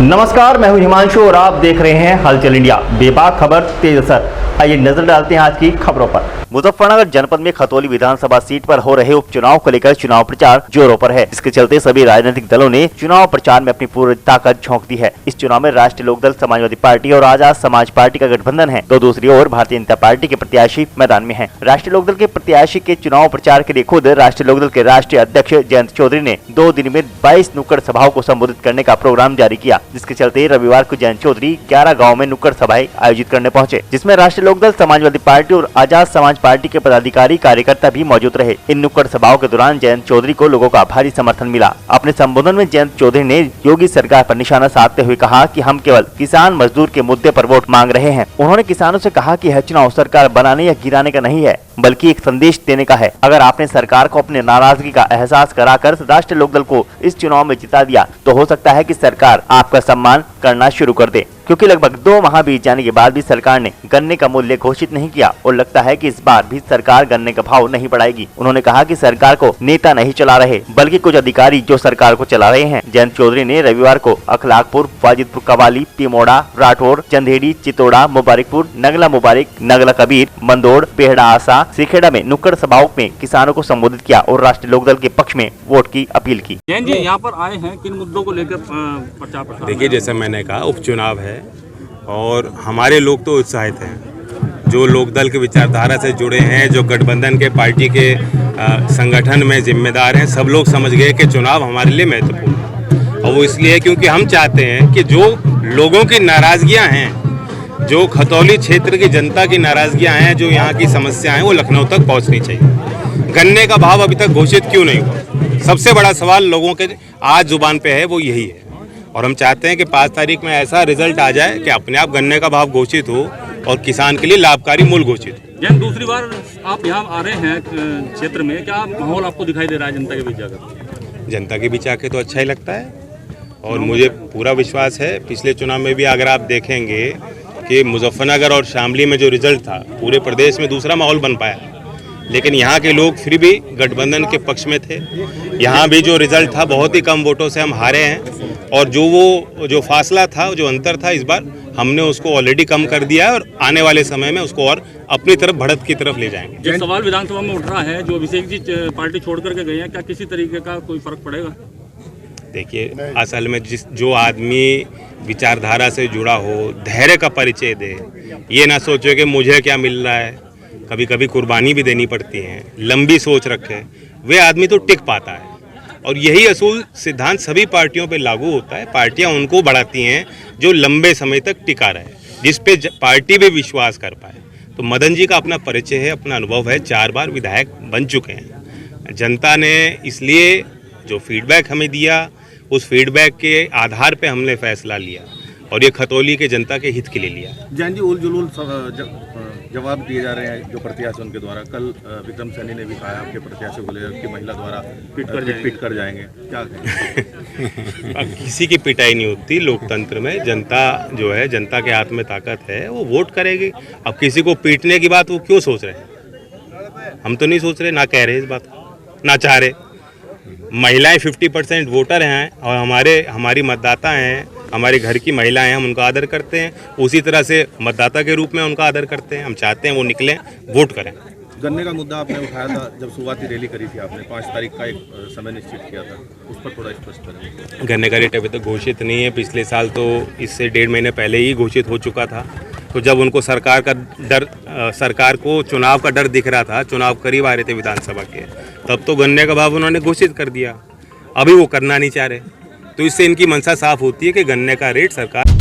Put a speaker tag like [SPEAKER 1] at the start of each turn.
[SPEAKER 1] नमस्कार, मैं हूं हिमांशु और आप देख रहे हैं हलचल इंडिया। बेबाक खबर तेज असर। आइए नजर डालते हैं आज की खबरों पर। मुजफ्फरनगर जनपद में खतौली विधानसभा सीट पर हो रहे उपचुनाव को लेकर चुनाव प्रचार जोरों पर है, जिसके चलते सभी राजनीतिक दलों ने चुनाव प्रचार में अपनी पूरी ताकत झोंक दी है। इस चुनाव में राष्ट्रीय लोकदल, समाजवादी पार्टी और आजाद समाज पार्टी का गठबंधन है, तो दूसरी ओर भारतीय जनता पार्टी के प्रत्याशी मैदान में हैं। राष्ट्रीय लोकदल के प्रत्याशी के चुनाव प्रचार के लिए खुद राष्ट्रीय लोकदल के राष्ट्रीय अध्यक्ष जयंत चौधरी ने 2 दिन में 22 नुक्कड़ सभाओं को संबोधित करने का प्रोग्राम जारी किया, जिसके चलते रविवार को जयंत चौधरी 11 गाँव में नुक्कड़ सभाएं आयोजित करने पहुंचे, जिसमें राष्ट्रीय लोकदल, समाजवादी पार्टी और आजाद समाज पार्टी के पदाधिकारी कार्यकर्ता भी मौजूद रहे। इन नुक्कड़ सभाओं के दौरान जयंत चौधरी को लोगों का भारी समर्थन मिला। अपने संबोधन में जयंत चौधरी ने योगी सरकार पर निशाना साधते हुए कहा कि हम केवल किसान मजदूर के मुद्दे पर वोट मांग रहे हैं। उन्होंने किसानों से कहा कि यह चुनाव सरकार बनाने या गिराने का नहीं है, बल्कि एक संदेश देने का है। अगर आपने सरकार को अपने नाराजगी का एहसास कराकर राष्ट्रीय लोकदल को इस चुनाव में जिता दिया, तो हो सकता है कि सरकार आपका सम्मान करना शुरू कर दे, क्योंकि लगभग 2 माह बीत जाने के बाद भी सरकार ने गन्ने का मूल्य घोषित नहीं किया और लगता है कि इस बार भी सरकार गन्ने का भाव नहीं बढ़ाएगी। उन्होंने कहा कि सरकार को नेता नहीं चला रहे, बल्कि कुछ अधिकारी जो सरकार को चला रहे हैं। जयंत चौधरी ने रविवार को अखलाकपुर, वाजिदपुर कवाली, पिमोड़ा, राठौर, चंदेड़ी, चितौड़ा, मुबारकपुर, नगला मुबारक, नगला कबीर, मंदोड़, बेहड़ा आसा, सिखेड़ा में नुक्कड़ सभाओं में किसानों को संबोधित किया और राष्ट्रीय लोकदल के पक्ष में वोट की अपील की।
[SPEAKER 2] जयंत जी यहाँ पर आए हैं, किन मुद्दों को लेकर प्रचार प्रसार?
[SPEAKER 3] देखिए, जैसे मैंने कहा, उपचुनाव है और हमारे लोग तो उत्साहित हैं। जो लोकदल के विचारधारा से जुड़े हैं, जो गठबंधन के पार्टी के संगठन में जिम्मेदार हैं, सब लोग समझ गए कि चुनाव हमारे लिए महत्वपूर्ण है। और वो इसलिए क्योंकि हम चाहते हैं कि जो लोगों की नाराजगियां हैं, जो खतौली क्षेत्र की जनता की नाराजगियां हैं, जो यहाँ की समस्याएं हैं, वो लखनऊ तक पहुँचनी चाहिए। गन्ने का भाव अभी तक घोषित क्यों नहीं हुआ? सबसे बड़ा सवाल लोगों के आज जुबान पे है, वो यही है। और हम चाहते हैं कि 5 तारीख में ऐसा रिजल्ट आ जाए कि अपने आप गन्ने का भाव घोषित हो और किसान के लिए लाभकारी मूल्य घोषित हो।
[SPEAKER 2] जैन, दूसरी बार आप यहाँ आ रहे हैं क्षेत्र में, क्या माहौल आपको दिखाई दे रहा है जनता के बीच जाकर?
[SPEAKER 3] जनता के बीच आके तो अच्छा ही लगता है और मुझे पूरा विश्वास है। पिछले चुनाव में भी अगर आप देखेंगे कि मुजफ्फरनगर और शामली में जो रिजल्ट था, पूरे प्रदेश में दूसरा माहौल बन पाया, लेकिन यहाँ के लोग फिर भी गठबंधन के पक्ष में थे। यहाँ भी जो रिजल्ट था, बहुत ही कम वोटों से हम हारे हैं और जो फासला था, जो अंतर था, इस बार हमने उसको ऑलरेडी कम कर दिया है और आने वाले समय में उसको और अपनी तरफ बढ़त की तरफ ले जाएंगे।
[SPEAKER 2] जो सवाल विधानसभा में उठ रहा है, जो अभिषेक जी पार्टी छोड़ करके गए हैं, क्या किसी तरीके का कोई फर्क पड़ेगा?
[SPEAKER 3] देखिए, असल में जो आदमी विचारधारा से जुड़ा हो, धैर्य का परिचय दे, ये ना सोचे कि मुझे क्या मिल रहा है, कभी कभी कुर्बानी भी देनी पड़ती है, लंबी सोच रखे, वे आदमी तो टिक पाता है। और यही असूल सिद्धांत सभी पार्टियों पे लागू होता है। पार्टियां उनको बढ़ाती हैं जो लंबे समय तक टिका रहे, जिस पे पार्टी भी विश्वास कर पाए। तो मदन जी का अपना परिचय है, अपना अनुभव है, 4 बार विधायक बन चुके हैं। जनता ने इसलिए जो फीडबैक हमें दिया, उस फीडबैक के आधार पे हमने फैसला लिया और ये खतौली के जनता के हित के लिए लिया।
[SPEAKER 4] जैन जी, उल जुलूल जवाब दिए जा रहे हैं जो प्रत्याशी उनके द्वारा। कल विक्रम सैनी ने भी कहा आपके प्रत्याशी को लेकर कि महिला द्वारा पिट कर जाएंगे, क्या कहेंगे?
[SPEAKER 3] किसी की पिटाई नहीं होती लोकतंत्र में। जनता जो है, जनता के हाथ में ताकत है, वो वोट करेगी। अब किसी को पीटने की बात वो क्यों सोच रहे हैं? हम तो नहीं सोच रहे, ना कह रहे इस बात, ना चाह रहे। महिलाएं 50% वोटर हैं और हमारी मतदाता हैं, हमारे घर की महिलाएं हैं, हम उनका आदर करते हैं। उसी तरह से मतदाता के रूप में उनका आदर करते हैं। हम चाहते हैं वो निकलें, वोट करें।
[SPEAKER 4] गन्ने का मुद्दा आपने उठाया था जब शुरुआती रैली करी थी आपने, 5 तारीख का एक समय निश्चित किया था, उस पर थोड़ा स्पष्ट करें।
[SPEAKER 3] गन्ने का रेट अभी तक घोषित नहीं है। पिछले साल तो इससे 1.5 महीने पहले ही घोषित हो चुका था। तो जब उनको सरकार को चुनाव का डर दिख रहा था, चुनाव करीब आ रहे थे विधानसभा के, तब तो गन्ने का भाव उन्होंने घोषित कर दिया। अभी वो करना नहीं चाह रहे, तो इससे इनकी मंशा साफ होती है कि गन्ने का रेट सरकार